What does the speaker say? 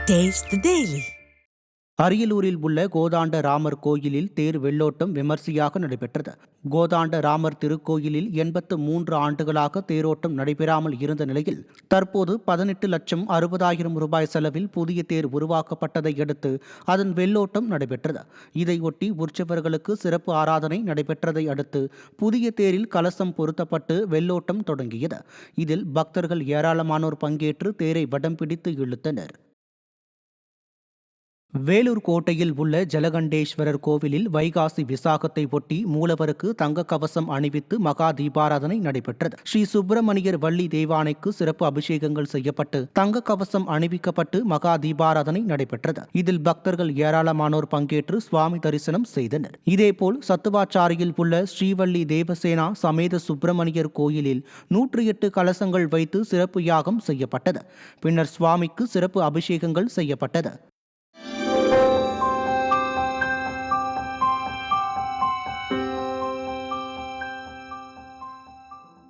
Taste the Daily. அரியலூரில் உள்ள கோதாண்ட ராமர் கோயிலில் தேர் வெள்ளோட்டம் விமர்சையாக நடைபெற்றது. கோதாண்ட ராமர் திருக்கோயிலில் 83 ஆண்டுகளாக தேரோட்டம் நடைபெறாமல் இருந்த நிலையில் தற்போது 18,60,000 ரூபாய் செலவில் புதிய தேர் உருவாக்கப்பட்டதை அடுத்து அதன் வெள்ளோட்டம் நடைபெற்றது. இதையொட்டி உற்சவர்களுக்கு சிறப்பு ஆராதனை நடைபெற்றதை அடுத்து புதிய தேரில் கலசம் பொருத்தப்பட்டு வெள்ளோட்டம் தொடங்கியது. இதில் பக்தர்கள் ஏராளமானோர் பங்கேற்று தேரை வடம் பிடித்து இழுத்தனர். வேலூர் கோட்டையில் உள்ள ஜலகண்டேஸ்வரர் கோவிலில் வைகாசி விசாகத்தை ஒட்டி மூலவருக்கு தங்க கவசம் அணிவித்து மகா தீபாராதனை நடைபெற்றது. ஸ்ரீ சுப்பிரமணியர் வள்ளி தேவானைக்கு சிறப்பு அபிஷேகங்கள் செய்யப்பட்டு தங்க கவசம் அணிவிக்கப்பட்டு மகா தீபாராதனை நடைபெற்றது. இதில் பக்தர்கள் ஏராளமானோர் பங்கேற்று சுவாமி தரிசனம் செய்தனர். இதேபோல் சத்துவாச்சாரியில் உள்ள ஸ்ரீவள்ளி தேவசேனா சமேத சுப்பிரமணியர் கோயிலில் 108 கலசங்கள் வைத்து சிறப்பு யாகம் செய்யப்பட்டது. பின்னர் சுவாமிக்கு சிறப்பு அபிஷேகங்கள் செய்யப்பட்டது.